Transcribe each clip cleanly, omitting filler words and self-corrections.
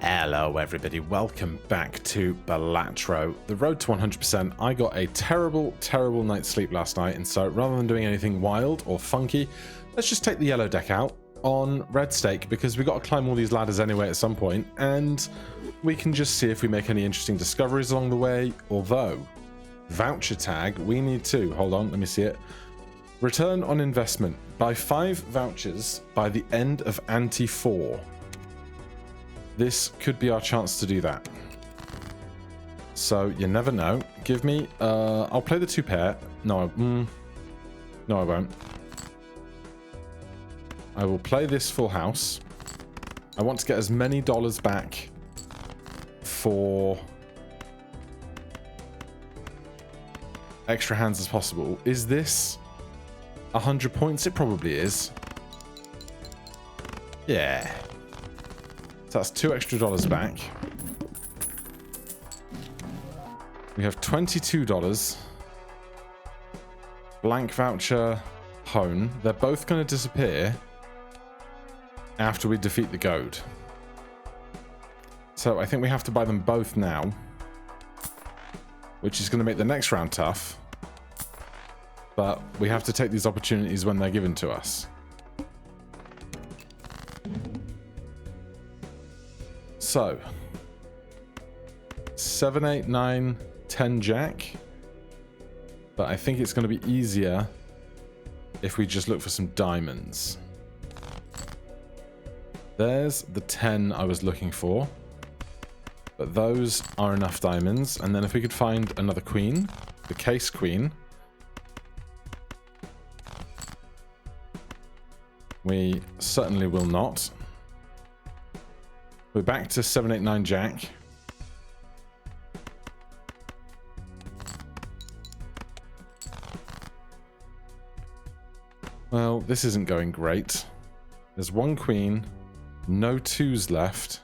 Hello everybody, welcome back to Balatro, the road to 100%. I got a terrible night's sleep last night, and so rather than doing anything wild or funky, let's just take the yellow deck out on red stake, because we got to climb all these ladders anyway at some point, and we can just see if we make any interesting discoveries along the way. Although, voucher tag, we need to, hold on, let me see it. Return on investment, buy 5 vouchers by the end of ante 4. This could be our chance to do that. So you never know. Give me, I'll play the 2 pair. No, no I won't. I will play this full house. I want to get as many dollars back for extra hands as possible. Is this 100 points? It probably is. Yeah. So that's $2 extra back. We have $22. Blank voucher, hone. They're both going to disappear after we defeat the goad. So I think we have to buy them both now, which is going to make the next round tough. But we have to take these opportunities when they're given to us. So, 7, 8, 9, 10 jack. But I think it's going to be easier if we just look for some diamonds. There's the 10 I was looking for. But those are enough diamonds. And then if we could find another queen, the case queen. We certainly will not. We're back to 7, 8, 9 jack. Well, this isn't going great. There's 1 queen, no 2s left.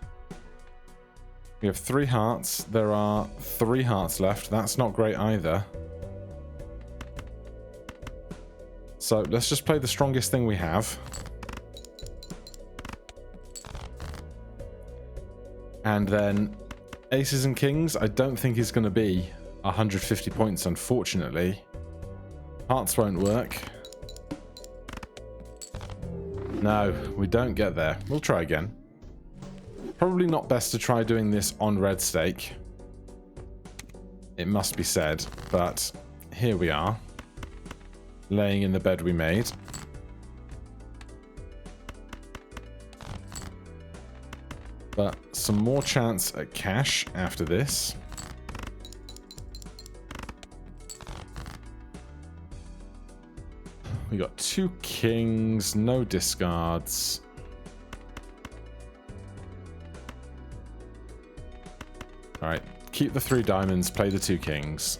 We have 3 hearts. There are 3 hearts left. That's not great either. So let's just play the strongest thing we have. And then aces and kings, I don't think is going to be 150 points, unfortunately. Hearts won't work. No, we don't get there. We'll try again. Probably not best to try doing this on red stake, it must be said, but here we are, laying in the bed we made. But some more chance at cash after this. We got 2 kings, no discards. Alright, keep the 3 diamonds, play the 2 kings.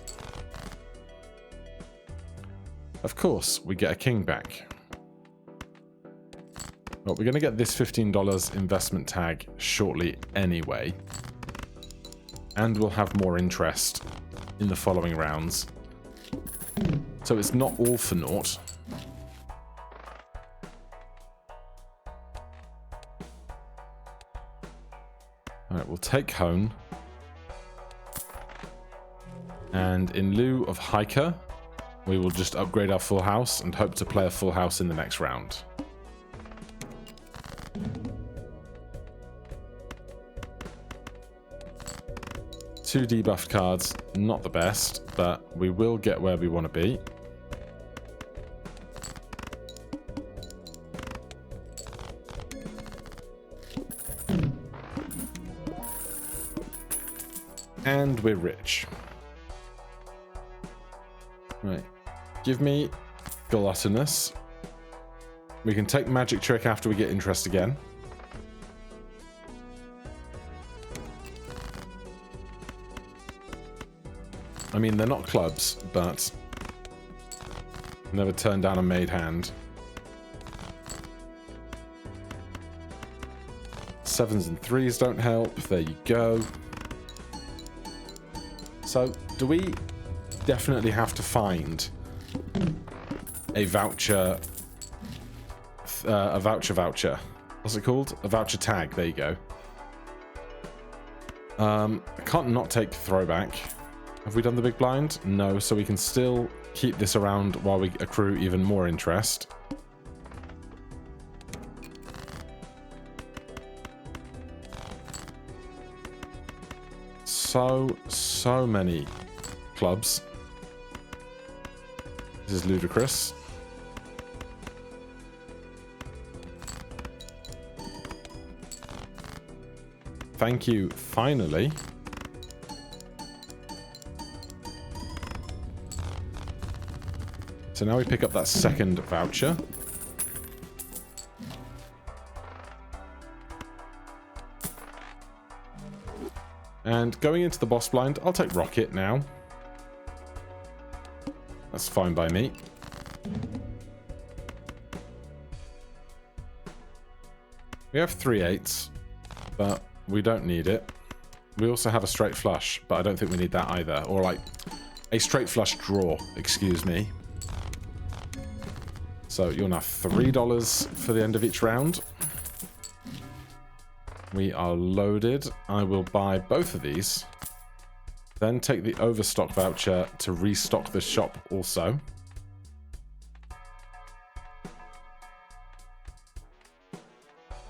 Of course, we get a king back. Well, we're going to get this $15 investment tag shortly anyway. And we'll have more interest in the following rounds. So it's not all for naught. Alright, we'll take hone. And in lieu of hiker, we will just upgrade our full house and hope to play a full house in the next round. Two debuffed cards, not the best, but we will get where we want to be. And we're rich. Right. Give me gluttonous. We can take magic trick after we get interest again. I mean, they're not clubs, but never turn down a made hand. 7s and 3s don't help. There you go. So, do we definitely have to find a voucher? A voucher. What's it called? A voucher tag. There you go. I can't not take throwback. Have we done the big blind? No, so we can still keep this around while we accrue even more interest. So many clubs. This is ludicrous. Thank you, finally. So now we pick up that second voucher. And going into the boss blind, I'll take Rocket now. That's fine by me. We have 3 8s, but we don't need it. We also have a straight flush, but I don't think we need that either. Or like a straight flush draw, excuse me. So you'll have $3 for the end of each round. We are loaded. I will buy both of these. Then take the overstock voucher to restock the shop also.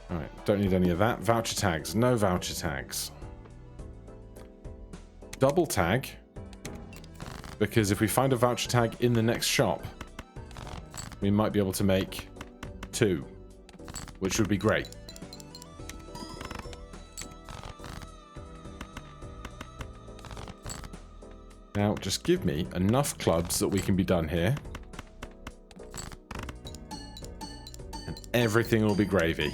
Alright, don't need any of that. Voucher tags. No voucher tags. Double tag. Because if we find a voucher tag in the next shop, we might be able to make 2, which would be great. Now, just give me enough clubs that we can be done here. And everything will be gravy.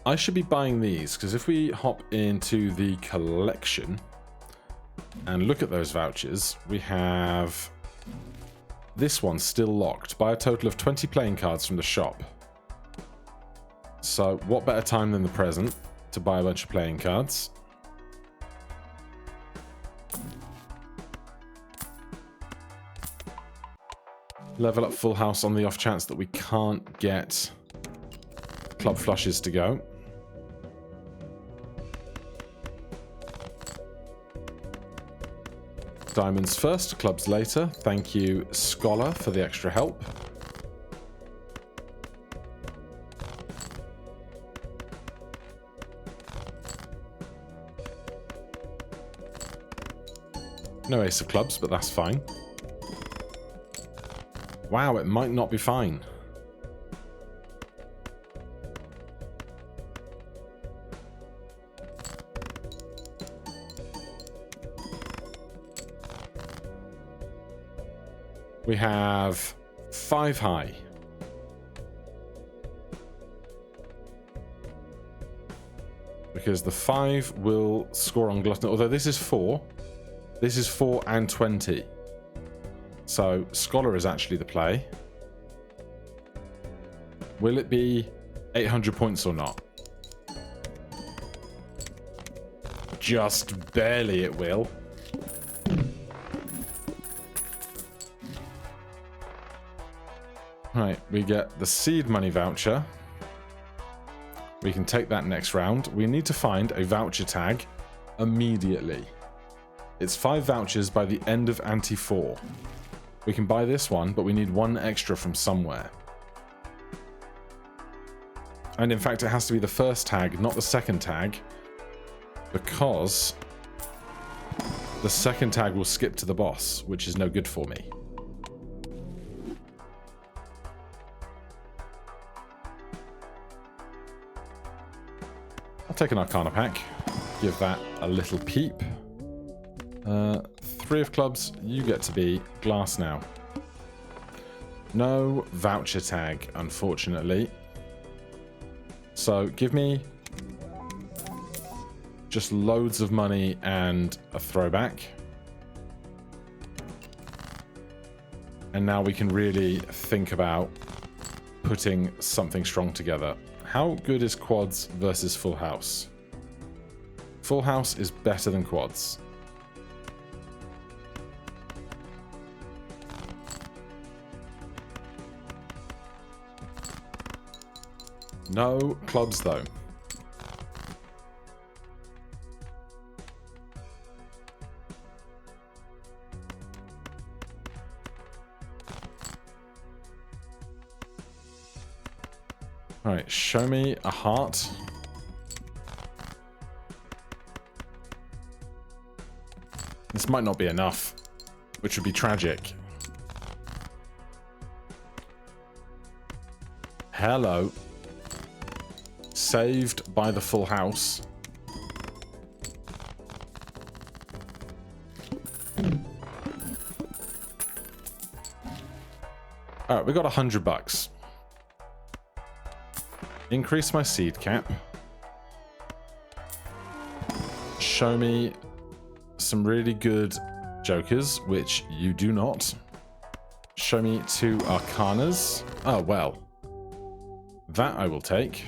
I should be buying these, because if we hop into the collection and look at those vouchers, we have this one still locked. Buy a total of 20 playing cards from the shop. So what better time than the present to buy a bunch of playing cards? Level up full house on the off chance that we can't get club flushes to go. Diamonds first, clubs later. Thank you, Scholar, for the extra help. No ace of clubs, but that's fine. Wow, it might not be fine. We have 5 high. Because the 5 will score on glutton. Although this is 4. This is 4 and 20. So Scholar is actually the play. Will it be 800 points or not? Just barely it will. Right, we get the seed money voucher. We can take that next round. We need to find a voucher tag immediately. It's 5 vouchers by the end of Ante 4. We can buy this one, but we need 1 extra from somewhere. And in fact, it has to be the first tag, not the second tag, because the second tag will skip to the boss, which is no good for me. I'll take an Arcana pack, give that a little peep. 3 of clubs, you get to be glass now. No voucher tag, unfortunately. So give me just loads of money and a throwback. And now we can really think about putting something strong together. How good is quads versus full house? Full house is better than quads. No clubs, though. Alright, show me a heart. This might not be enough, which would be tragic. Hello. Saved by the full house. Alright, we got $100. Increase my seed cap. Show me some really good jokers, which you do not. Show me 2 arcanas. Oh, well. That I will take.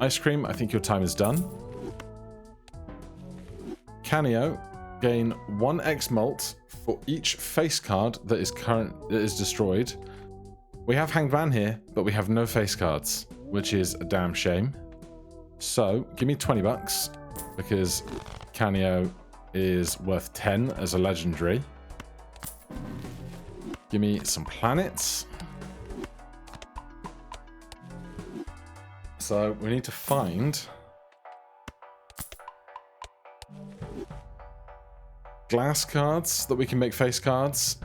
Ice cream, I think your time is done. Canio, gain 1x mult for each face card that is destroyed. We have Hanged Man here, but we have no face cards, which is a damn shame. So, give me $20, because Canio is worth 10 as a legendary. Give me some planets. So, we need to find glass cards that we can make face cards.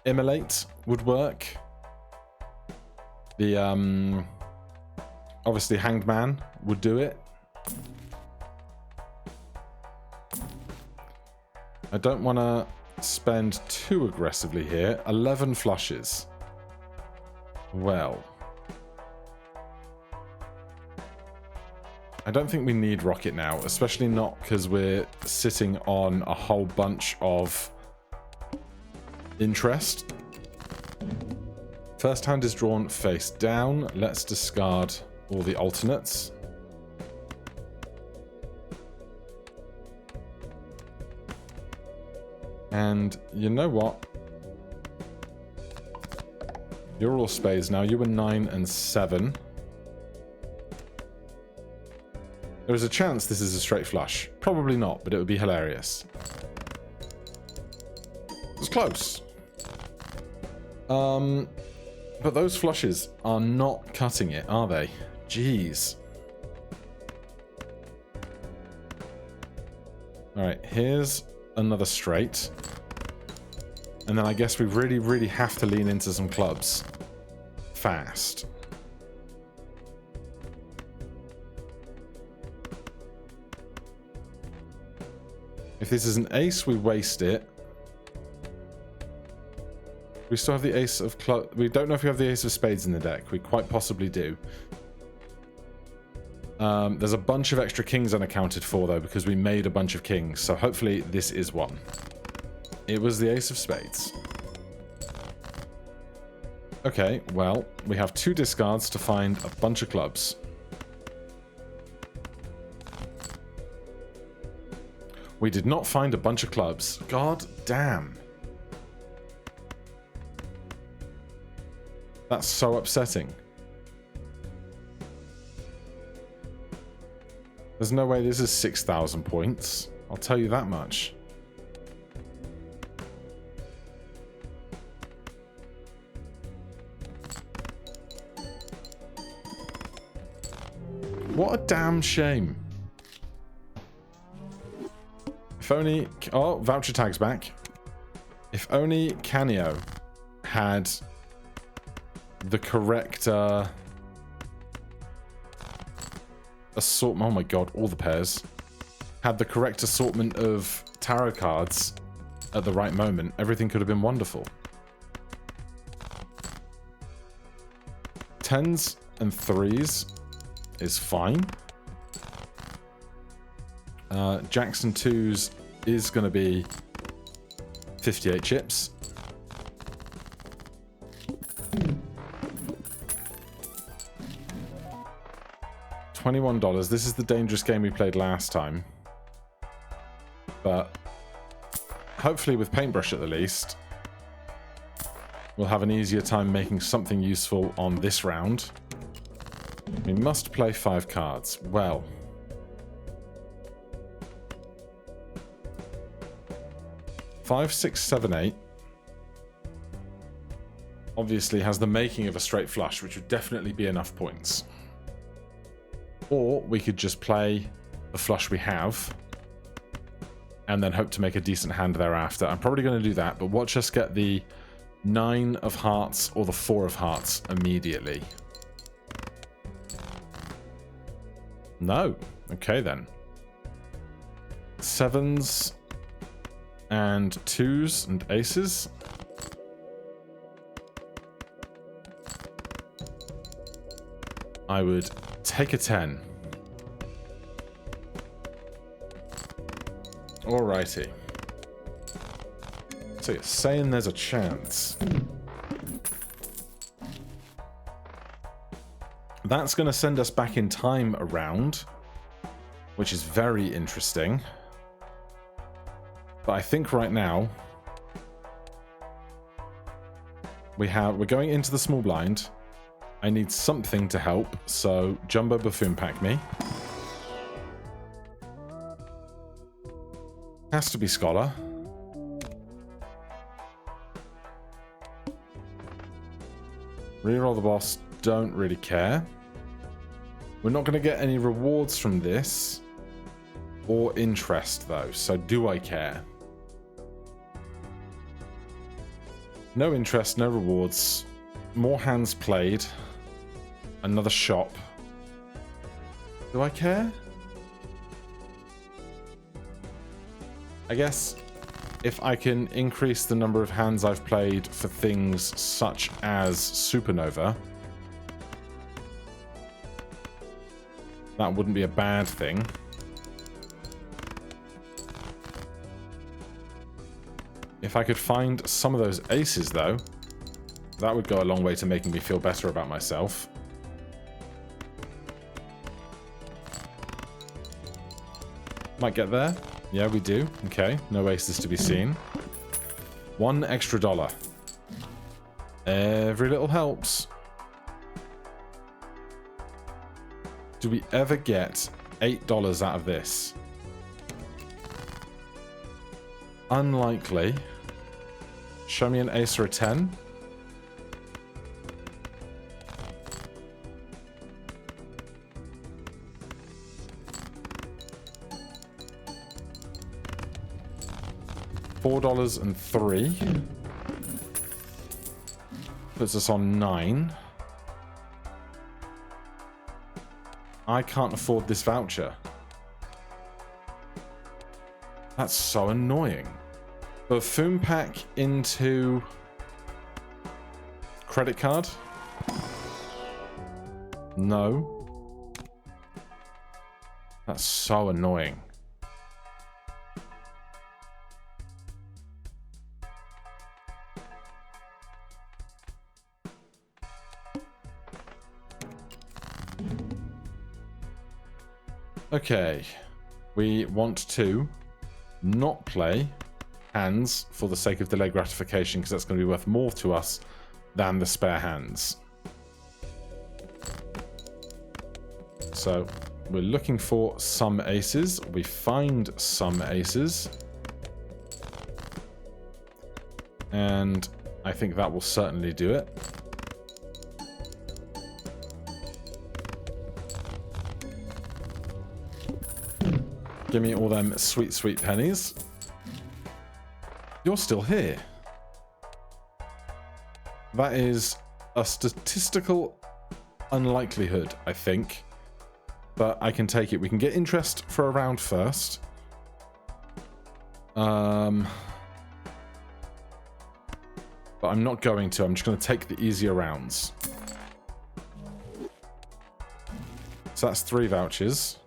Immolate would work. The obviously Hanged Man would do it. I don't want to spend too aggressively here. 11 flushes. Well, I don't think we need Rocket now, especially not because we're sitting on a whole bunch of interest. First hand is drawn face down. Let's discard all the alternates. And you know what? You're all spades now. You were 9 and 7. There is a chance this is a straight flush. Probably not, but it would be hilarious. It's close. But those flushes are not cutting it, are they? Jeez. Alright, here's another straight. And then I guess we really, really have to lean into some clubs. Fast. If this is an ace, we waste it. We still have the ace of clubs. We don't know if we have the ace of spades in the deck. We quite possibly do. There's a bunch of extra kings unaccounted for, though, because we made a bunch of kings. So hopefully this is one. It was the ace of spades. Okay, well, we have 2 discards to find a bunch of clubs. We did not find a bunch of clubs. God damn. That's so upsetting. There's no way this is 6,000 points. I'll tell you that much. What a damn shame. If only... Oh, voucher tag's back. If only Canio had the correct assortment. Oh my god, all the pairs. Had the correct assortment of tarot cards at the right moment, everything could have been wonderful. 10s and 3s is fine. Jackson 2s is going to be 58 chips. $21. This is the dangerous game we played last time. But hopefully with paintbrush at the least, we'll have an easier time making something useful on this round. We must play 5 cards. Well, five, 6, 7, 8 obviously has the making of a straight flush, which would definitely be enough points. Or we could just play the flush we have and then hope to make a decent hand thereafter. I'm probably going to do that, but watch us get the 9 of hearts or the 4 of hearts immediately. No. Okay, then. 7s and 2s and aces. I would take a 10. Alrighty. So you're saying there's a chance. That's going to send us back in time around, which is very interesting. But I think right now we're going into the small blind. I need something to help, so Jumbo Buffoon pack me. Has to be Scholar. Reroll the boss, don't really care. We're not going to get any rewards from this, or interest though, so do I care? No interest, no rewards. More hands played. Another shop. Do I care? I guess if I can increase the number of hands I've played for things such as Supernova, that wouldn't be a bad thing. If I could find some of those aces though, that would go a long way to making me feel better about myself. Might get there. Yeah, we do. Okay, no aces to be seen. $1 extra. Every little helps. Do we ever get $8 out of this? Unlikely. Show me an ace or a 10. $4.03 puts us on 9. I can't afford this voucher. That's so annoying. Buffoon pack into credit card? No. That's so annoying. Okay, we want to not play hands for the sake of delayed gratification, because that's going to be worth more to us than the spare hands. So we're looking for some aces. We find some aces. And I think that will certainly do it. Give me all them sweet, sweet pennies. You're still here. That is a statistical unlikelihood, I think. But I can take it. We can get interest for a round first. But I'm not going to. I'm just going to take the easier rounds. So that's 3 vouchers.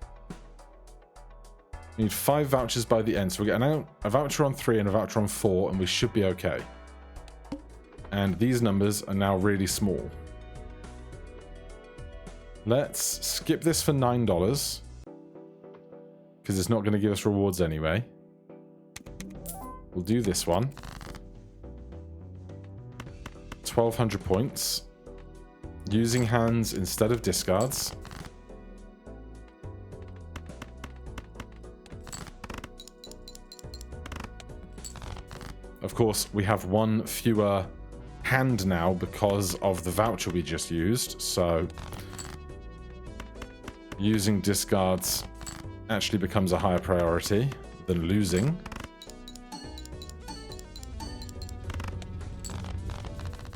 We need 5 vouchers by the end. So we get a voucher on 3 and a voucher on 4, and we should be okay. And these numbers are now really small. Let's skip this for $9. Because it's not going to give us rewards anyway. We'll do this one. 1,200 points. Using hands instead of discards. Of course, we have one fewer hand now because of the voucher we just used, so using discards actually becomes a higher priority than losing.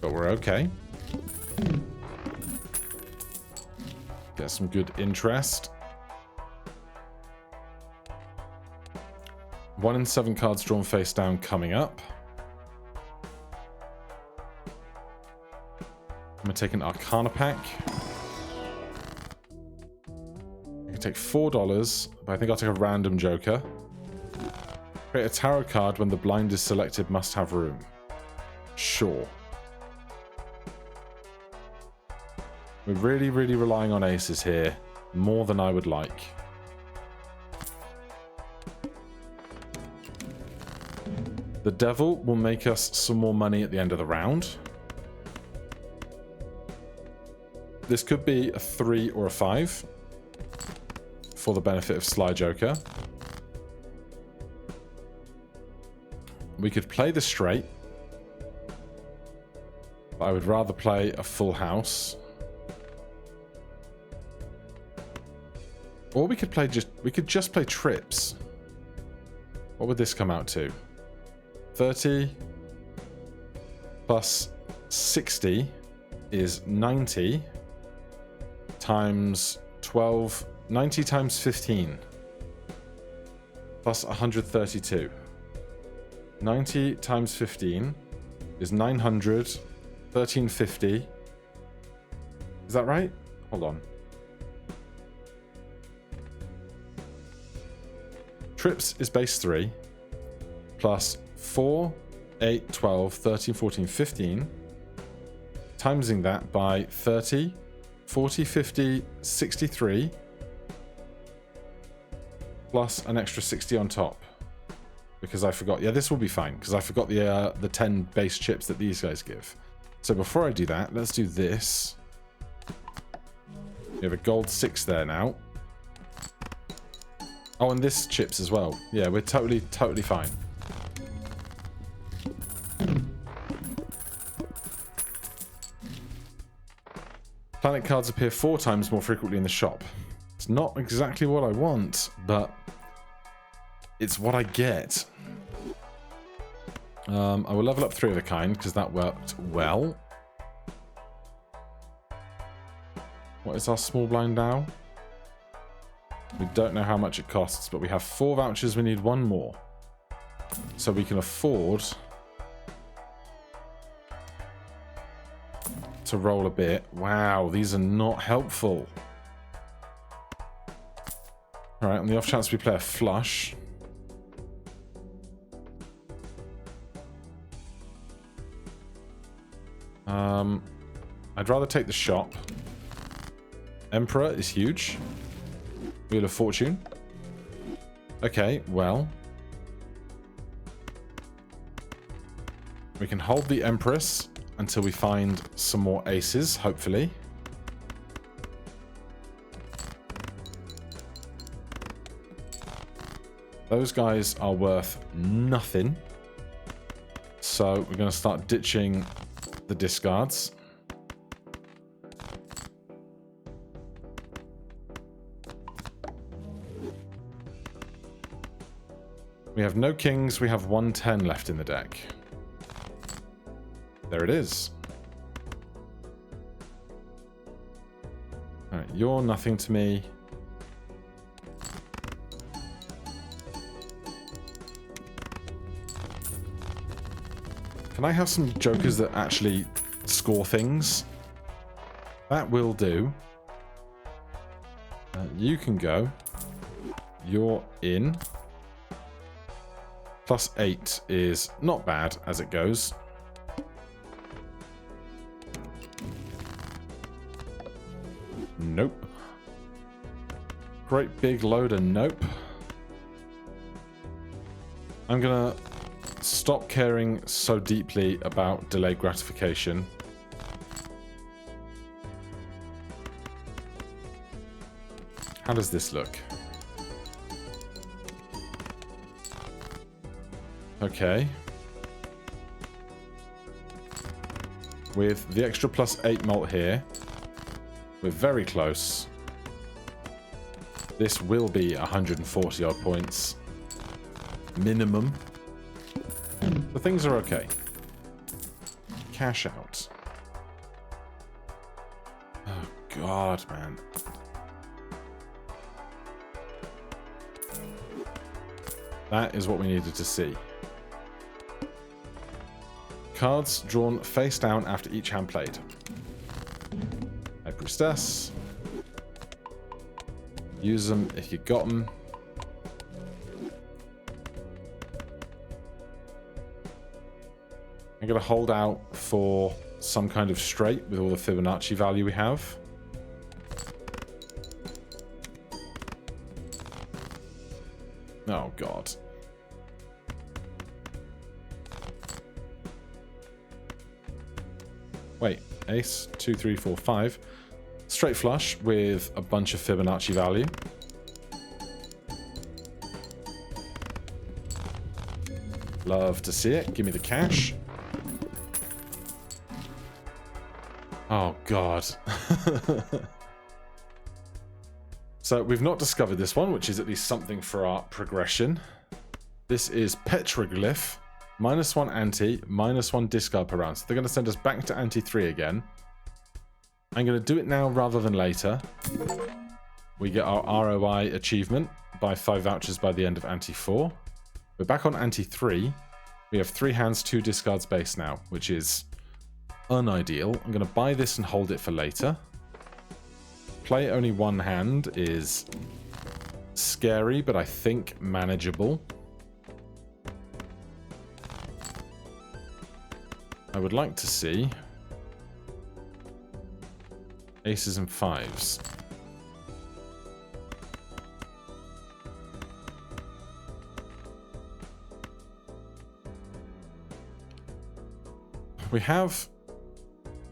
But we're okay. Get some good interest. 1 in 7 cards drawn face down coming up. I'm going to take an Arcana pack. I can take $4, but I think I'll take a random joker. Create a tarot card when the blind is selected, must have room. Sure. We're really, really relying on aces here. More than I would like. The devil will make us some more money at the end of the round. This could be a 3 or a 5 for the benefit of Sly Joker. We could play the straight, but I would rather play a full house. Or we could play just play trips. What would this come out to? 30 plus 60 is 90 times 12, 90 times 15 plus 132. 90 times 15 is 900, 1350. Is that right? Hold on. Trips is base 3 plus 4, 8, 12, 13, 14, 15. Timesing that by 30, 40, 50, 63. Plus an extra 60 on top. Because I forgot. Yeah, this will be fine. Because I forgot the 10 base chips that these guys give. So before I do that, let's do this. We have a gold 6 there now. Oh, and this chips as well. Yeah, we're totally fine. Planet cards appear 4 times more frequently in the shop. It's not exactly what I want, but it's what I get. I will level up 3 of a kind, because that worked well. What is our small blind now? We don't know how much it costs, but we have 4 vouchers. We need 1 more. So we can afford to roll a bit. Wow, these are not helpful. Alright, on the off chance we play a flush. I'd rather take the shop. Emperor is huge. Wheel of Fortune. Okay, well. We can hold the Empress until we find some more aces, hopefully. Those guys are worth nothing. So we're going to start ditching the discards. We have no kings, we have 110 left in the deck. There it is. Alright, you're nothing to me. Can I have some jokers that actually score things? That will do. You can go. You're in. Plus 8 is not bad as it goes. Nope. Great big load of nope. I'm gonna stop caring so deeply about delayed gratification. How does this look? Okay. With the extra +8 malt here, we're very close. This will be 140 odd points. Minimum. The things are okay. Cash out. Oh god, man. That is what we needed to see. Cards drawn face down after each hand played. High Priestess. Use them if you got them. I'm going to hold out for some kind of straight with all the Fibonacci value we have. Oh, God. Wait, ace, 2, 3, 4, 5. Straight flush with a bunch of Fibonacci value. Love to see it. Give me the cash. Oh, God. So we've not discovered this one, which is at least something for our progression. This is Petroglyph. -1 ante, -1 discard per round. So they're going to send us back to ante 3 again. I'm going to do it now rather than later. We get our ROI achievement by 5 vouchers by the end of ante 4. We're back on ante 3. We have 3 hands, 2 discards base now, which is unideal. I'm going to buy this and hold it for later. Play only 1 hand is scary, but I think manageable. I would like to see aces and 5s. We have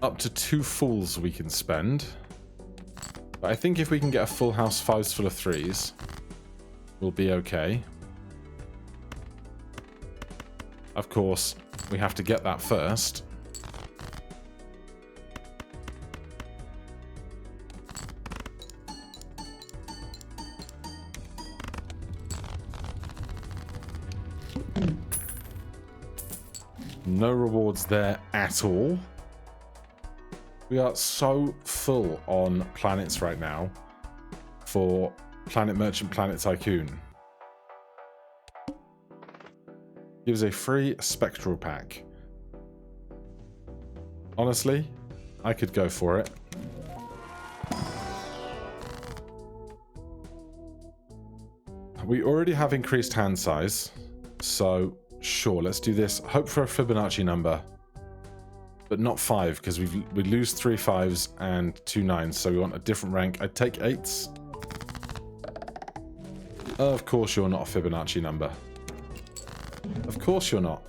up to 2 fools we can spend. But I think if we can get a full house 5s full of 3s, we'll be okay. Of course, we have to get that first. No rewards there at all. We are so full on planets right now for Planet Merchant, Planet Tycoon. Gives a free spectral pack. Honestly, I could go for it. We already have increased hand size, so sure, let's do this. Hope for a Fibonacci number, but not 5, because we lose 3 5s and 2 9s, so we want a different rank. I'd take 8s. Of course you're not a Fibonacci number. Of course you're not.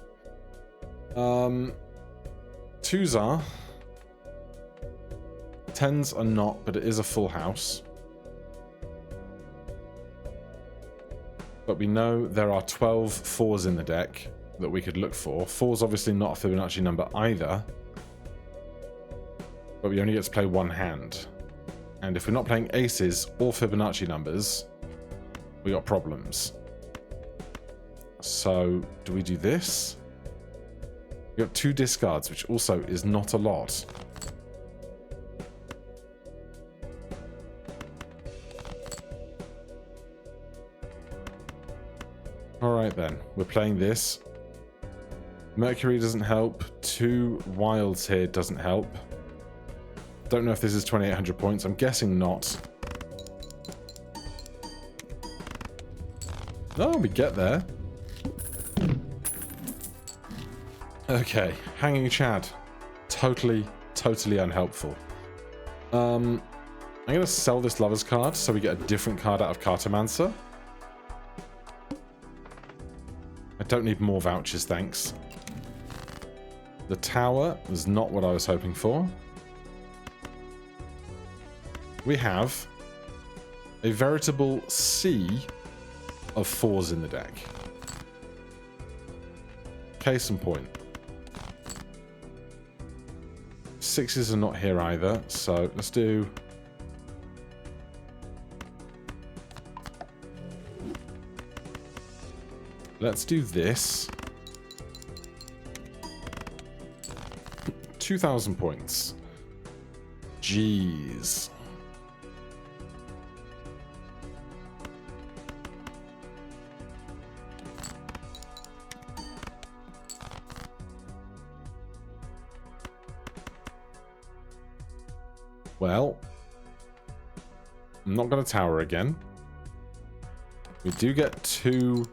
2s are. 10s are not, but it is a full house. But we know there are 12 4s in the deck that we could look for. 4's obviously not a Fibonacci number either. But we only get to play 1 hand. And if we're not playing aces or Fibonacci numbers, we got problems. So, do we do this? We got 2 discards, which also is not a lot. Alright then, we're playing this. Mercury doesn't help. 2 wilds here doesn't help. Don't know if this is 2800 points. I'm guessing not. No, we get there. Okay, Hanging Chad. Totally unhelpful. I'm going to sell this Lover's card so we get a different card out of Cartomancer. I don't need more vouchers, thanks. The Tower was not what I was hoping for. We have A veritable sea of 4s in the deck. Case in point. 6s are not here either, so let's do... Let's do this. 2,000 points. Jeez. Well, I'm not going to tower again. We do get 2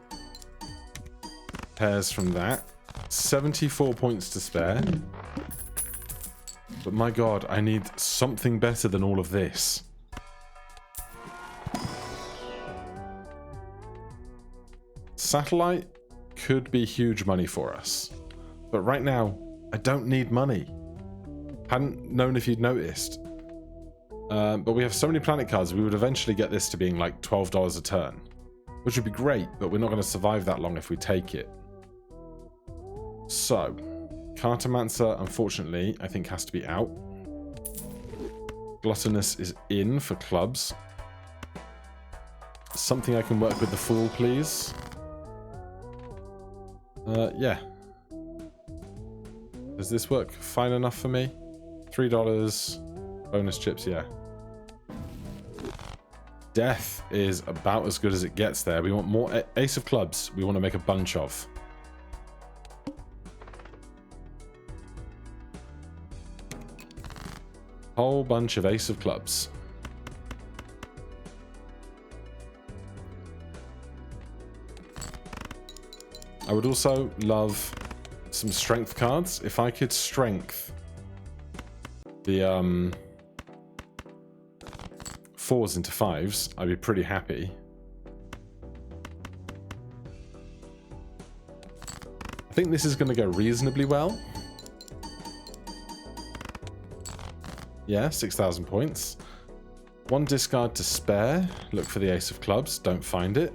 pairs from that. 74 points to spare. But my god, I need something better than all of this. Satellite could be huge money for us. But right now, I don't need money. Hadn't known if you'd noticed. But we have so many planet cards, we would eventually get this to being like $12 a turn. Which would be great, but we're not going to survive that long if we take it. So, Cartomancer, unfortunately, I think has to be out. Gluttonous is in for clubs. Something I can work with the Fool, please. Yeah. Does this work fine enough for me? $3. Bonus chips, yeah. Death is about as good as it gets there. We want more Ace of Clubs. We want to make a bunch of. Whole bunch of Ace of Clubs. I would also love some strength cards. If I could strength the 4s into 5s, I'd be pretty happy. I think this is going to go reasonably well. Yeah, 6,000 points. 1 discard to spare. Look for the Ace of Clubs. Don't find it.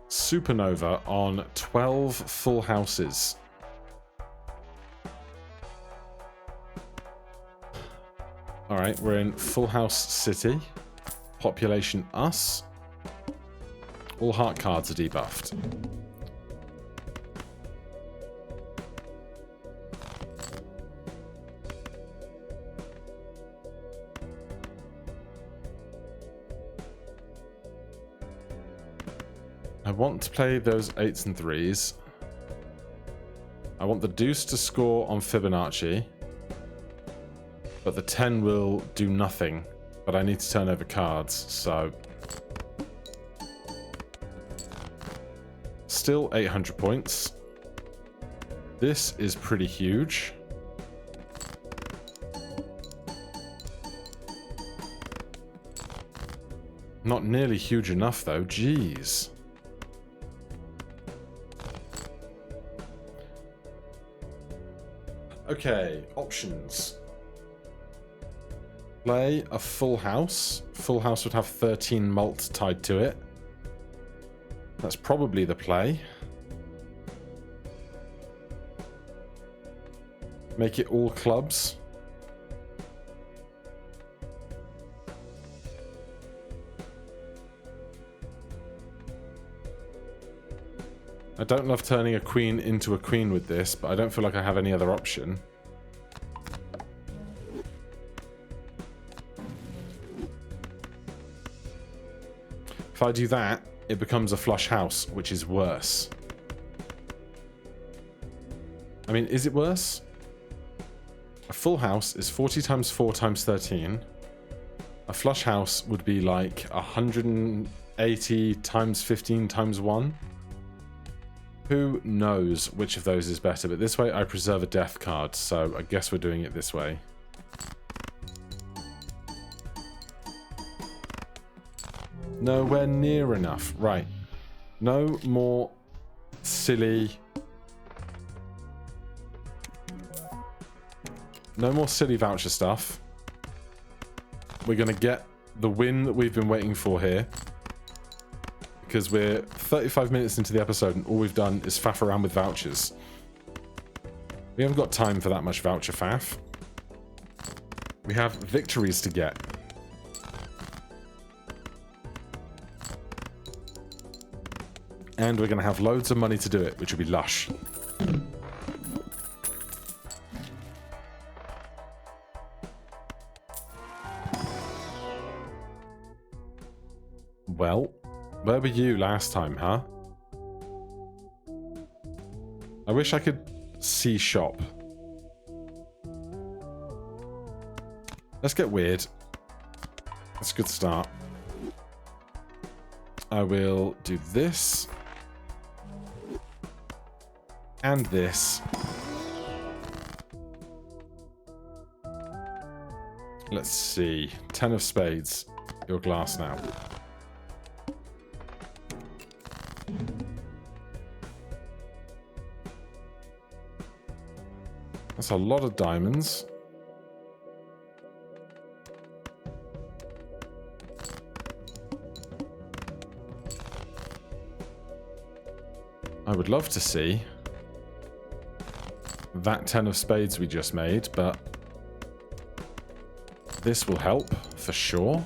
Supernova on 12 full houses. Alright, we're in Full House City. Population us. All heart cards are debuffed. I want to play those 8s and 3s. I want the deuce to score on Fibonacci. But the 10 will do nothing. But I need to turn over cards, so... Still 800 points. This is pretty huge. Not nearly huge enough, though. Jeez. Okay, options. Play a full house. Full house would have 13 mult tied to it. That's probably the play. Make it all clubs. I don't love turning a queen into a queen with this, but I don't feel like I have any other option. If I do that, it becomes a flush house, which is worse. I mean, is it worse? A full house is 40 times 4 times 13. A flush house would be like 180 times 15 times 1. Who knows which of those is better, but this way I preserve a death card, so I guess we're doing it this way. Nowhere near enough. Right. No more silly... No more silly voucher stuff. We're going to get the win that we've been waiting for here. Because we're 35 minutes into the episode and all we've done is faff around with vouchers. We haven't got time for that much voucher faff. We have victories to get. And we're going to have loads of money to do it, which will be lush. Well, where were you last time, huh? I wish I could see shop. Let's get weird. That's a good start. I will do this. And this. Let's see. 10 of spades. Your glass now. That's a lot of diamonds. I would love to see that 10 of spades we just made, but this will help for sure.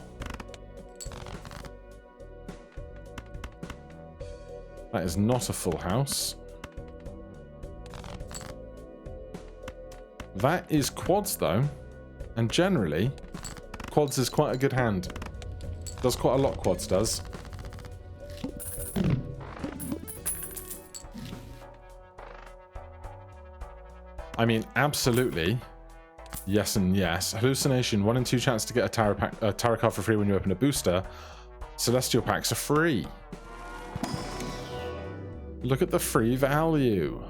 That is not a full house. That is quads though, and generally quads is quite a good hand. Does quite a lot, quads does. I mean, absolutely. Yes and yes. Hallucination, 1 in 2 chance to get a tarot card for free when you open a booster. Celestial packs are free. Look at the free value.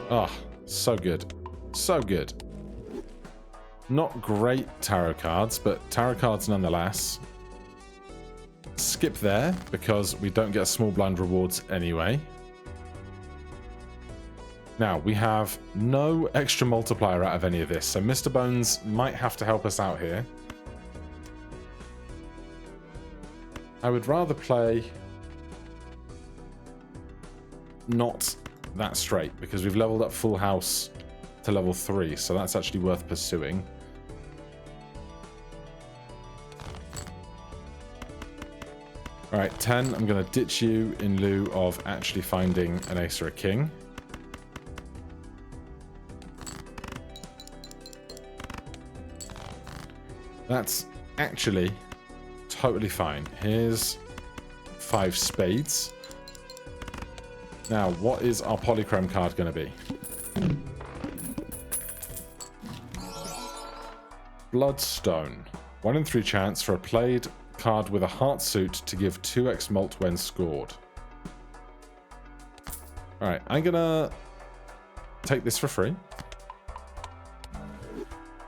Oh, so good. So good. Not great tarot cards, but tarot cards nonetheless. Skip there, because we don't get small blind rewards anyway. Now, we have no extra multiplier out of any of this, so Mr. Bones might have to help us out here. I would rather play not that straight, because we've leveled up full house to level 3, so that's actually worth pursuing. Alright, 10, I'm going to ditch you in lieu of actually finding an ace or a king. That's actually totally fine. Here's 5 spades. Now, what is our polychrome card going to be? Bloodstone. 1 in 3 chance for a played card with a heart suit to give 2x mult when scored. Alright, I'm gonna take this for free.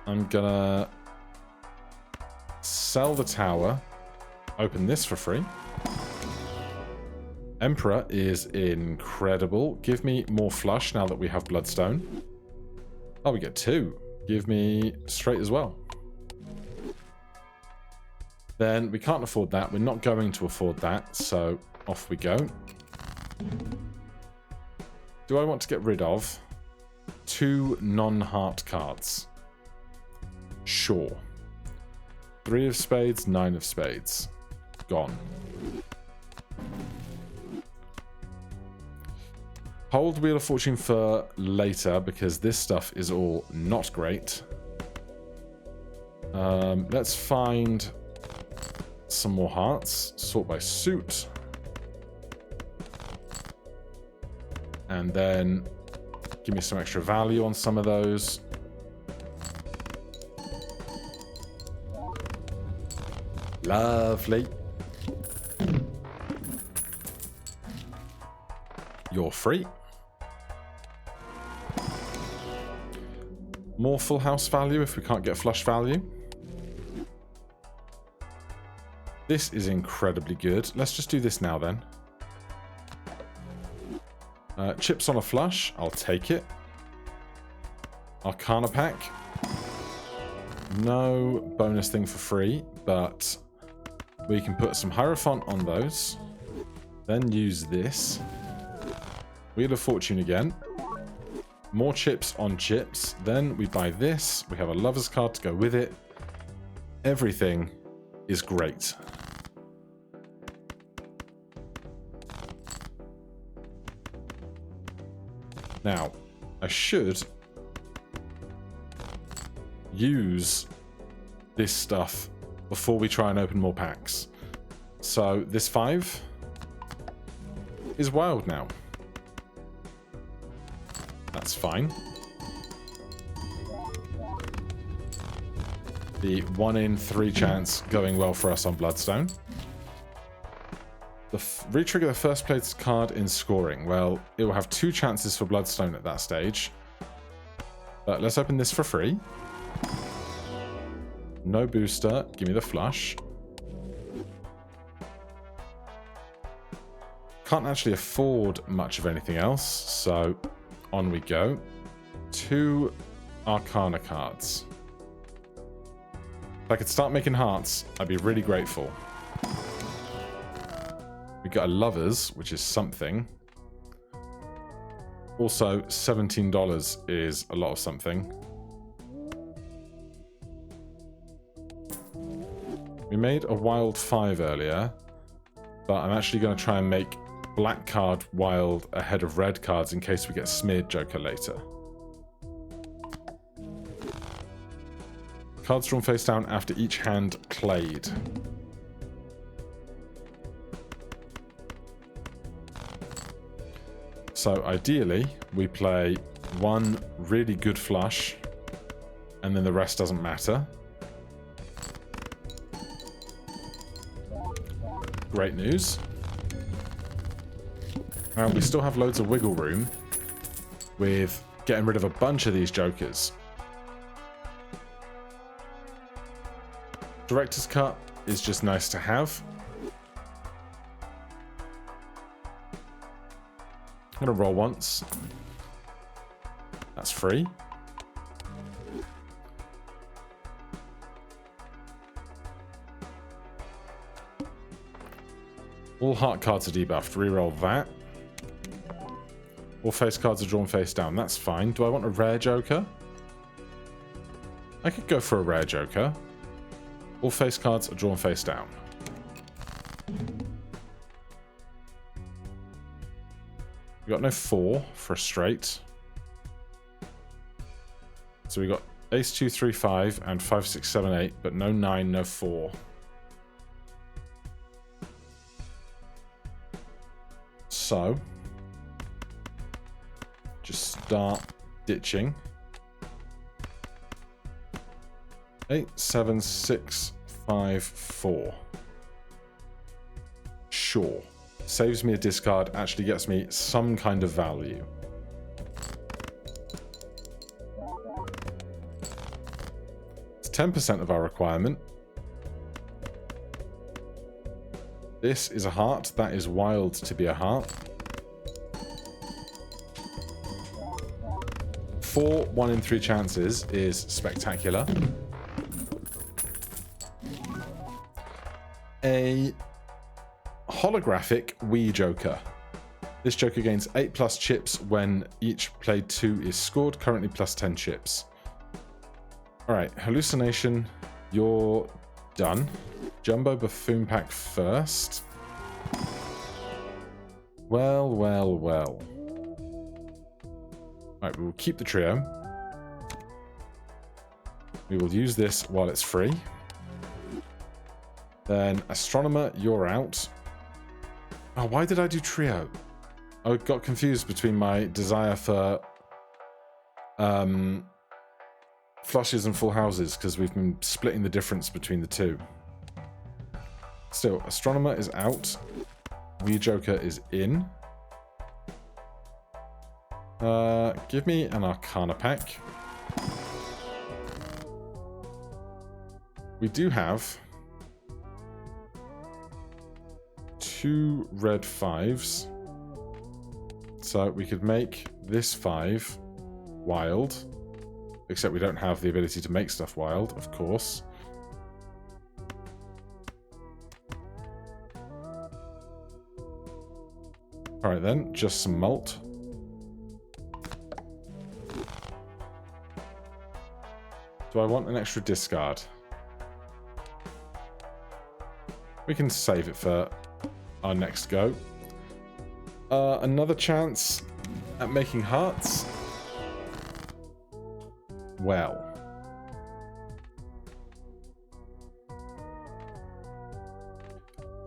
I'm gonna sell the tower, open this for free. Emperor is incredible. Give me more flush now that we have Bloodstone. Oh, we get 2. Give me straight as well. Then we can't afford that. We're not going to afford that, so off we go. Do I want to get rid of 2 non-heart cards? Sure. 3 of spades, 9 of spades. Gone. Hold Wheel of Fortune for later, because this stuff is all not great. Let's find some more hearts. Sort by suit. And then give me some extra value on some of those. Lovely. You're free. More full house value if we can't get flush value. This is incredibly good. Let's just do this now then. Chips on a flush. I'll take it. Arcana pack. No bonus thing for free, but we can put some Hierophant on those. Then use this. Wheel of Fortune again. More chips on chips. Then we buy this. We have a Lover's card to go with it. Everything is great. Now, I should use this stuff before we try and open more packs. So this 5 is wild now. That's fine. The 1 in 3 chance going well for us on Bloodstone. Retrigger the first placed card in scoring. Well, it will have 2 chances for Bloodstone at that stage. But let's open this for free. No booster. Give me the flush. Can't actually afford much of anything else, so on we go. 2 Arcana cards. If I could start making hearts, I'd be really grateful. We got a Lovers, which is something. Also, $17 is a lot of something. We made a wild 5 earlier, but I'm actually going to try and make black card wild ahead of red cards in case we get smeared Joker later. Cards drawn face down after each hand played. So ideally, we play 1 really good flush, and then the rest doesn't matter. Great news. Now, we still have loads of wiggle room with getting rid of a bunch of these jokers. Director's Cut is just nice to have. I'm going to roll once. That's free. All heart cards are debuffed. Reroll that. All face cards are drawn face down. That's fine. Do I want a rare Joker? I could go for a rare Joker. All face cards are drawn face down. We got no 4 for a straight. So we got Ace 2, 3, 5 and 5, 6, 7, 8, but no 9, no 4. So just start ditching. 8, 7, 6, 5, 4. Sure. Saves me a discard, actually gets me some kind of value. It's 10% of our requirement. This is a heart. That is wild to be a heart. 4 1 in 3 chances is spectacular. A holographic Wii Joker. This Joker gains 8+ chips when each played 2 is scored, currently plus 10 chips. Alright, Hallucination, you're done. Jumbo Buffoon Pack first. Well, well, well. Alright, we will keep the trio. We will use this while it's free. Then Astronomer, you're out. Oh, why did I do trio? I got confused between my desire for flushes and full houses because we've been splitting the difference between the two. Still, Astronomer is out. Wii Joker is in. Give me an Arcana pack. We do have 2 red 5s. So we could make this 5 wild. Except we don't have the ability to make stuff wild, of course. Alright then, just some malt. Do I want an extra discard? We can save it for our next go. Another chance at making hearts. Well.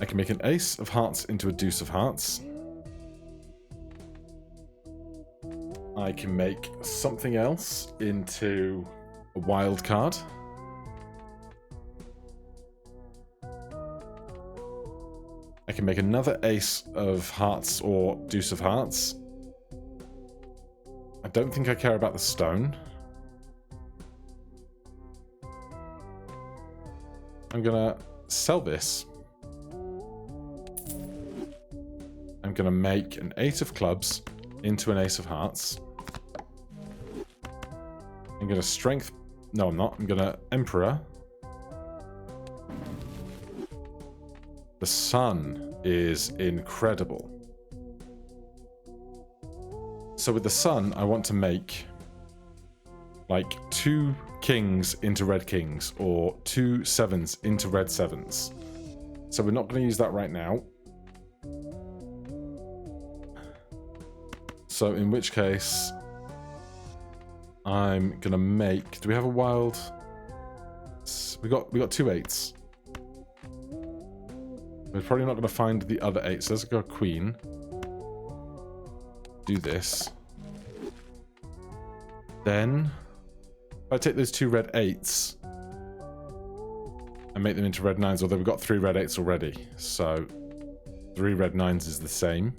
I can make an ace of hearts into a deuce of hearts. I can make something else into a wild card. I can make another ace of hearts or deuce of hearts. I don't think I care about the stone. I'm gonna sell this. I'm gonna make an 8 of clubs into an ace of hearts. I'm gonna strength... No, I'm not. I'm gonna Emperor. The sun is incredible. So with the sun, I want to make like 2 kings into red kings or 2 7s into red 7s. So we're not going to use that right now. So in which case, I'm going to make... Do we have a wild? We got 2 8s. We're probably not going to find the other 8, so let's go queen. Do this. Then, if I take those 2 red 8s and make them into red 9s, although we've got 3 red 8s already, so 3 red 9s is the same.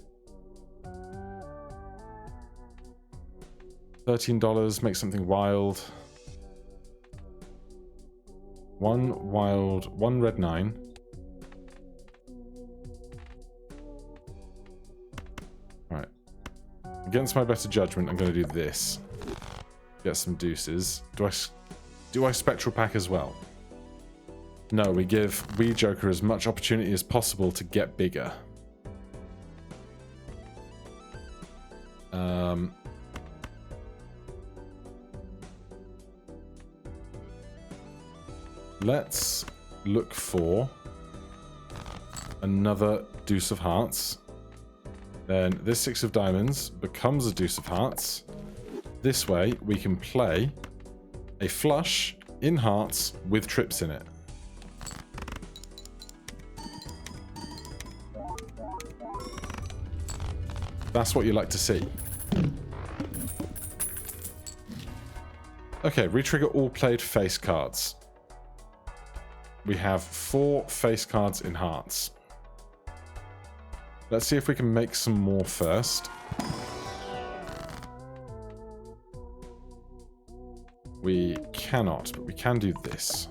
$13, make something wild. 1 wild, 1 red 9. Right. Against my better judgment, I'm going to do this. Get some deuces. Do I spectral pack as well? No, we give Wee Joker as much opportunity as possible to get bigger. Let's look for another deuce of hearts. Then this 6 of diamonds becomes a deuce of hearts. This way we can play a flush in hearts with trips in it. That's what you like to see. Okay, re-trigger all played face cards. We have 4 face cards in hearts. Let's see if we can make some more first. We cannot, but we can do this.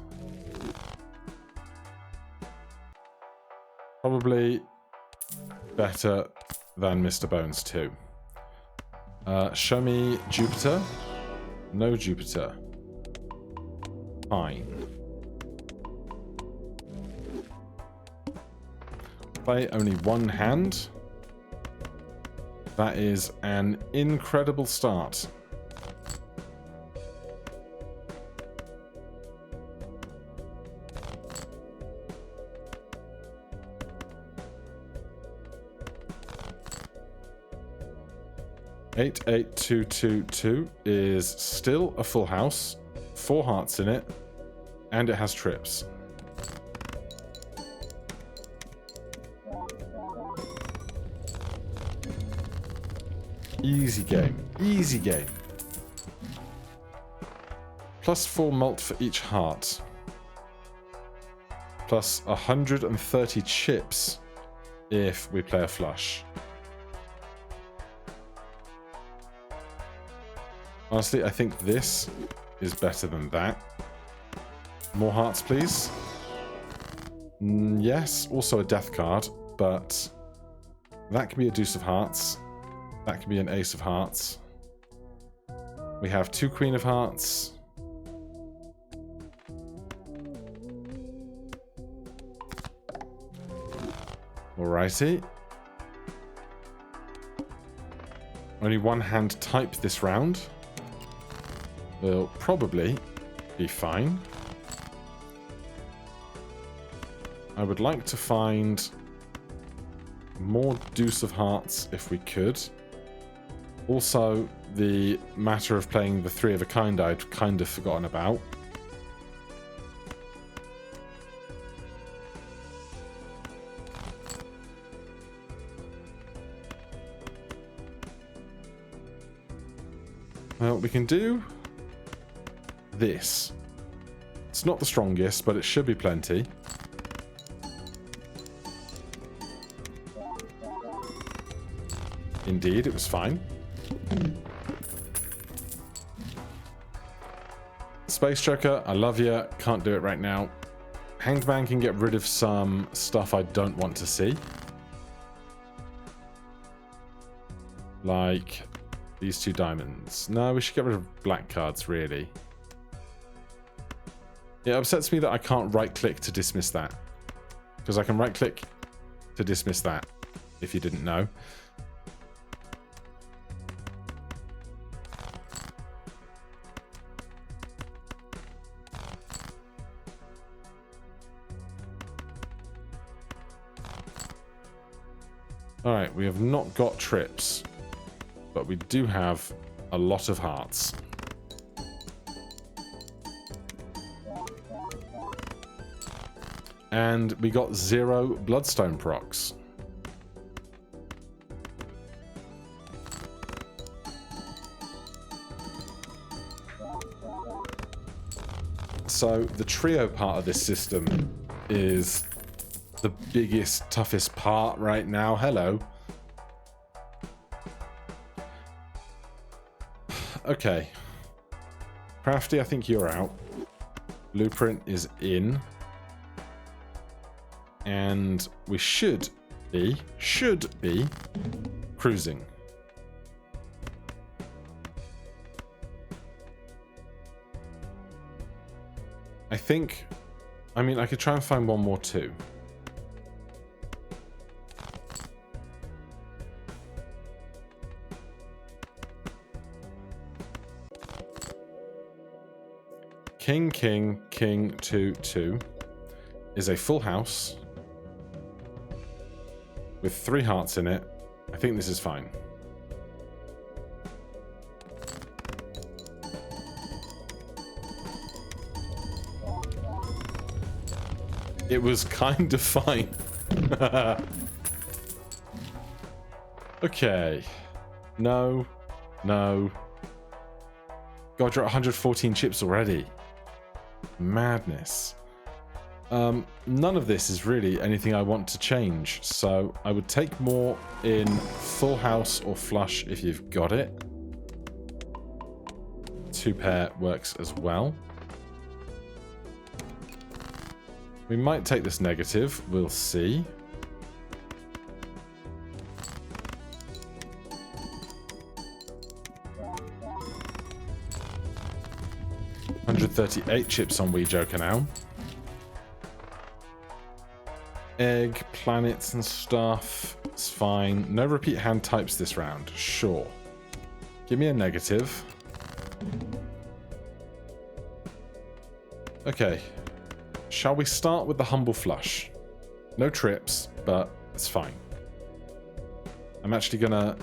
Probably better than Mr. Bones 2. Show me Jupiter. No Jupiter. Fine. Play only 1 hand. That is an incredible start. Eight, 8, 2, 2, 2 is still a full house, 4 hearts in it, and it has trips. Easy game. Easy game. Plus 4 malt for each heart. Plus 130 chips if we play a flush. Honestly, I think this is better than that. More hearts, please. Yes, also a death card, but That can be a deuce of hearts. That can be an ace of hearts. We have 2 queen of hearts. Alrighty. Only one hand type this round. Will probably be fine. I would like to find more deuce of hearts if we could. Also, the matter of playing the 3 of a kind I'd kind of forgotten about. Well, we can do this. It's not the strongest, but it should be plenty. Indeed, it was fine. Space Joker, I love you. Can't do it right now. Hanged Man can get rid of some stuff I don't want to see. Like these 2 diamonds. No, we should get rid of black cards, really. It upsets me that I can't right-click to dismiss that. Because I can right-click to dismiss that, if you didn't know. Alright, we have not got trips, but we do have a lot of hearts. And we got 0 bloodstone procs. So the trio part of this system is the biggest, toughest part right now. Hello. Okay. Crafty, I think you're out. Blueprint is in. And we should be cruising. I mean, I could try and find one more too. King, king, king, 2, 2 is a full house with 3 hearts in it. I think this is fine. It was kind of fine. Okay. No. No. God, you're at 114 chips already. Madness. None of this is really anything I want to change, so I would take more in full house or flush if you've got it. 2 pair works as well. We might take this negative, we'll see. $138 chips on Wee Joker now. Egg, planets and stuff. It's fine. No repeat hand types this round. Sure. Give me a negative. Okay. Shall we start with the humble flush? No trips, but it's fine. I'm actually gonna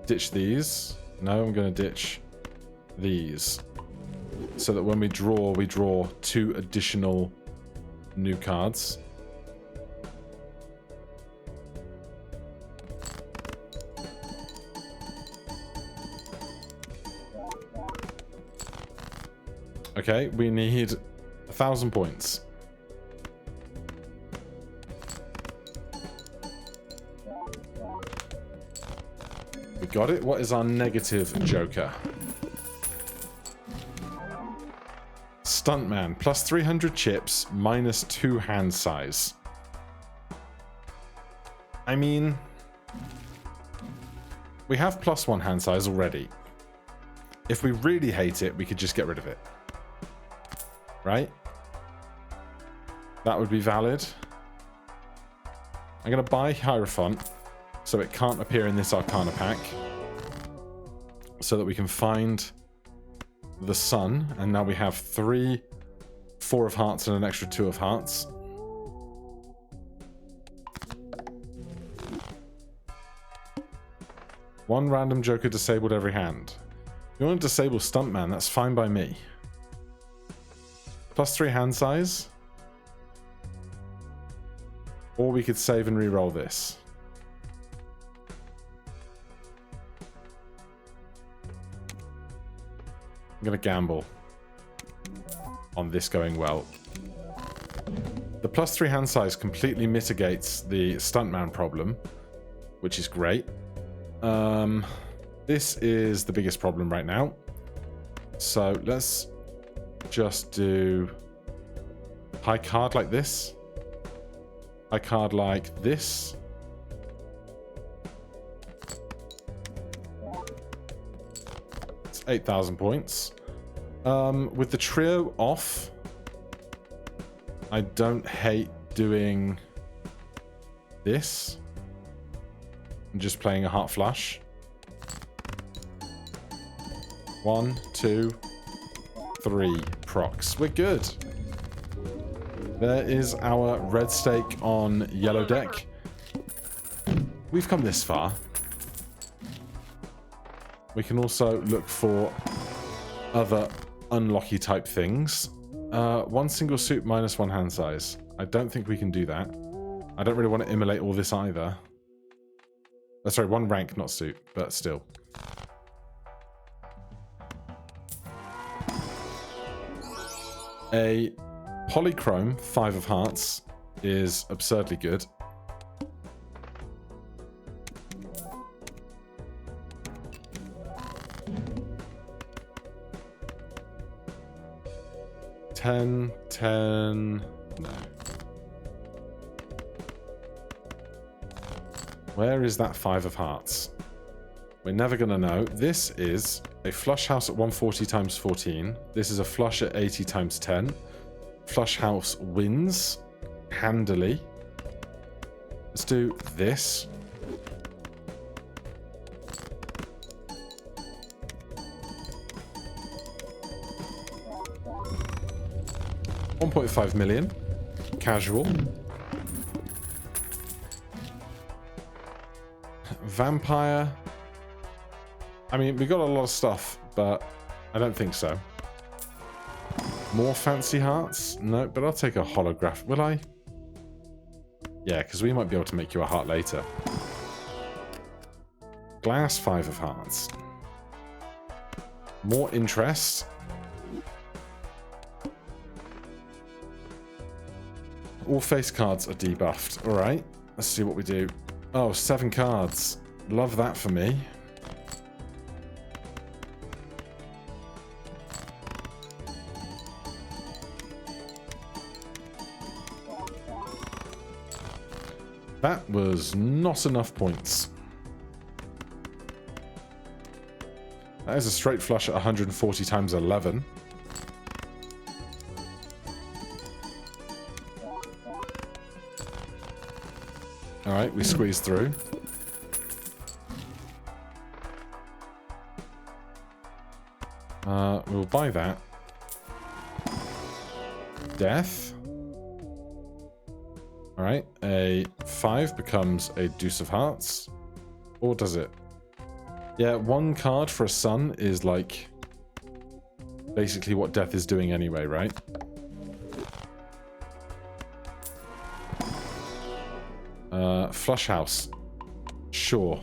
ditch these. No, I'm gonna ditch these. So that when we draw 2 additional new cards. Okay, we need 1,000 points. We got it. What is our negative Joker? Stuntman, plus 300 chips, minus 2 hand size. I mean, we have +1 hand size already. If we really hate it, we could just get rid of it. Right? That would be valid. I'm going to buy Hierophant so it can't appear in this Arcana pack. So that we can find the sun. And now we have 3 4 of hearts and an extra 2 of hearts. One random joker disabled every hand. If you want to disable Stuntman, that's fine by me. +3 hand size. Or we could save and re-roll this. I'm going to gamble on this going well. The +3 hand size completely mitigates the Stuntman problem, which is great. This is the biggest problem right now. So let's just do high card like this. High card like this. It's 8,000 points. With the trio off, I don't hate doing this and just playing a heart flush. 1, 2, 3 procs. We're good. There is our red stake on yellow deck. We've come this far. We can also look for other unlocky type things. 1 single suit minus 1 hand size. I don't think we can do that. I don't really want to immolate all this either. Oh, sorry, 1 rank, not suit, but still. A polychrome 5 of hearts is absurdly good. $10, $10, no. Where is that 5 of hearts? We're never going to know. This is a flush house at 140 times 14. This is a flush at 80 times 10. Flush house wins handily. Let's do this. $1.5 million. Casual. Vampire. I mean, we got a lot of stuff, but I don't think so. More fancy hearts? No, but I'll take a holograph. Will I? Yeah, because we might be able to make you a heart later. Glass 5 of hearts. More interest. All face cards are debuffed. Alright, let's see what we do. Oh, 7 cards. Love that for me. That was not enough points. That is a straight flush at 140 times 11. Alright, we squeeze through. We'll buy that. Death. Alright, a 5 becomes a deuce of hearts. Or does it? Yeah, 1 card for a sun is like basically what death is doing anyway, right? Flush house. Sure.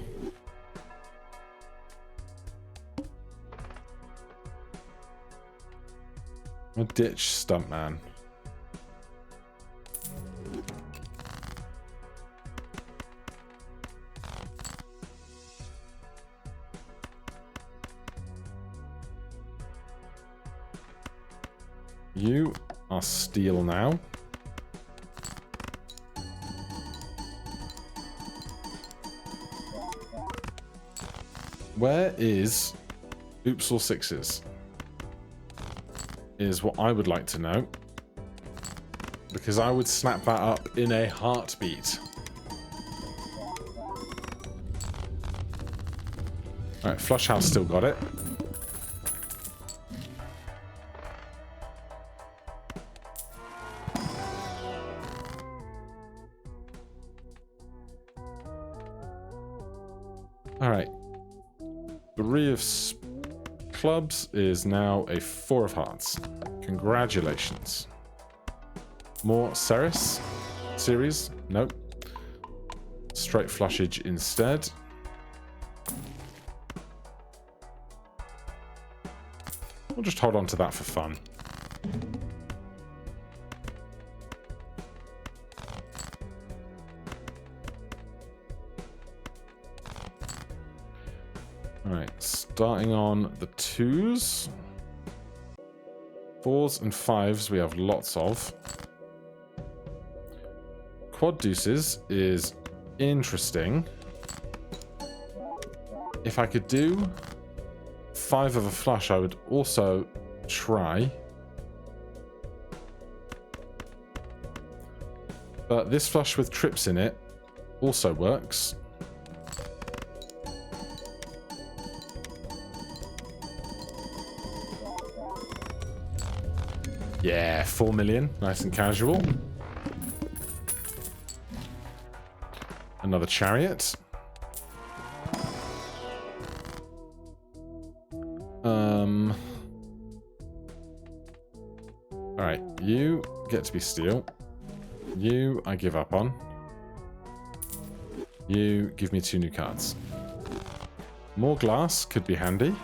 A ditch Stuntman. You are steel now. Where is oops or sixes? Is what I would like to know. Because I would snap that up in a heartbeat. Alright, Flush House still got it. Alright. 3 of clubs is now a 4 of hearts. Congratulations. More Ceres series? Nope. Straight flushage instead. We'll just hold on to that for fun. Alright, starting on the 2s. 4s and 5s we have lots of. Quad deuces is interesting. If I could do 5 of a flush, I would also try. But this flush with trips in it also works. Yeah, 4 million. Nice and casual. Another chariot. Alright, you get to be steel. You, I give up on. You, give me 2 new cards. More glass could be handy.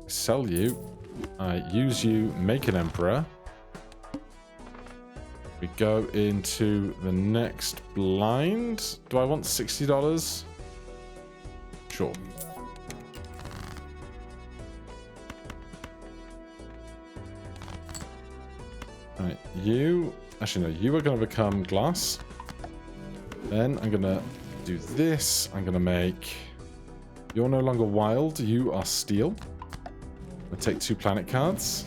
Sell you. I use you, make an emperor. We go into the next blind. Do I want $60? Sure. Alright, you... Actually, no, you are going to become glass. Then I'm going to do this. I'm going to make... You're no longer wild. You are steel. We'll take 2 planet cards.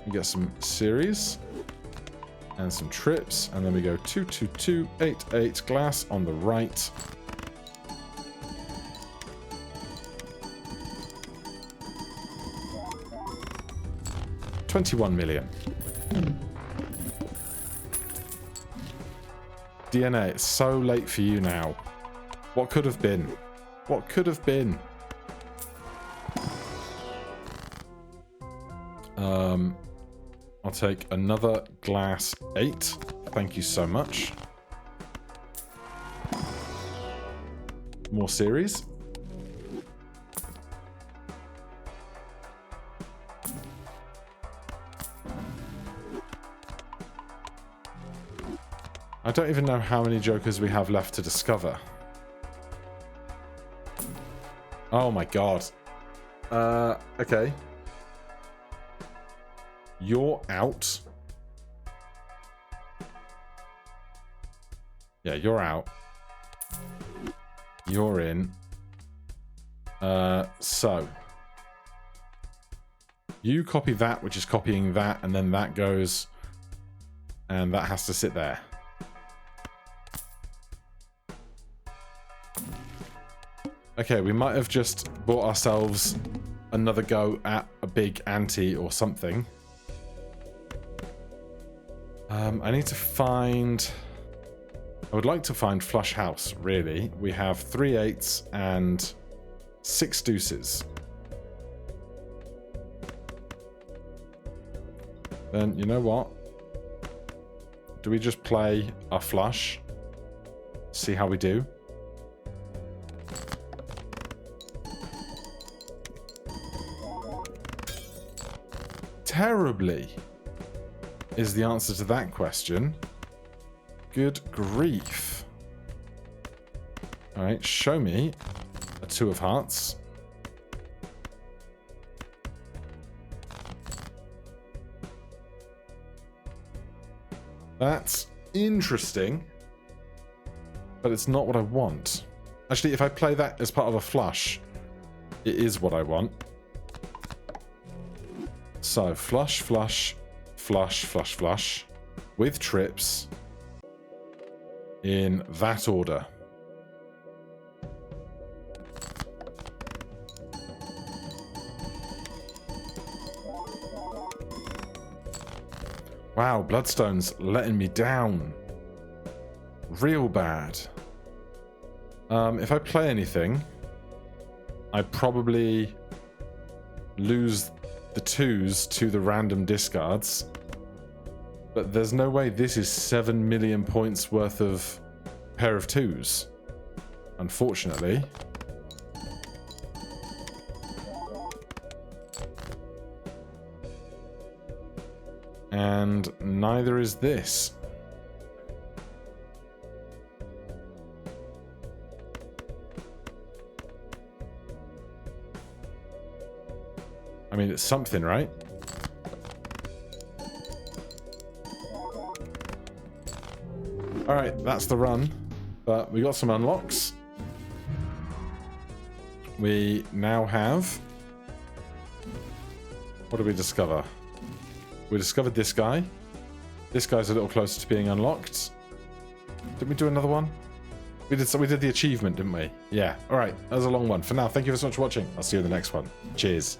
We get some series. And some trips. And then we go 2, 2, 2, 8, 8. Glass on the right. $21 million. DNA, it's so late for you now. What could have been? What could have been? I'll take another glass 8. Thank you so much. More series. I don't even know how many jokers we have left to discover. Oh my god. Okay. You're out. Yeah, you're out. You're in. So. You copy that, which is copying that, and then that goes... And that has to sit there. Okay, we might have just bought ourselves another go at a big ante or something. I need to find... I would like to find Flush House, really. We have 3 8s and 6 deuces. Then, you know what? Do we just play a flush? See how we do? Terribly is the answer to that question. Good grief. Alright, show me a 2 of hearts. That's interesting. but it's not what I want. Actually, if I play that as part of a flush, it is what I want. So, flush, flush, flush, flush, flush, with trips in that order. Wow, Bloodstone's letting me down. Real bad. If I play anything, I probably lose the 2s to the random discards. But there's no way this is 7 million points worth of pair of 2s. Unfortunately. And neither is this. I mean, it's something, right? Alright, that's the run. But we got some unlocks. We now have... What did we discover? We discovered this guy. This guy's a little closer to being unlocked. Did we do another one? We did the achievement, didn't we? Yeah. Alright, that was a long one. For now, thank you so much for watching. I'll see you in the next one. Cheers.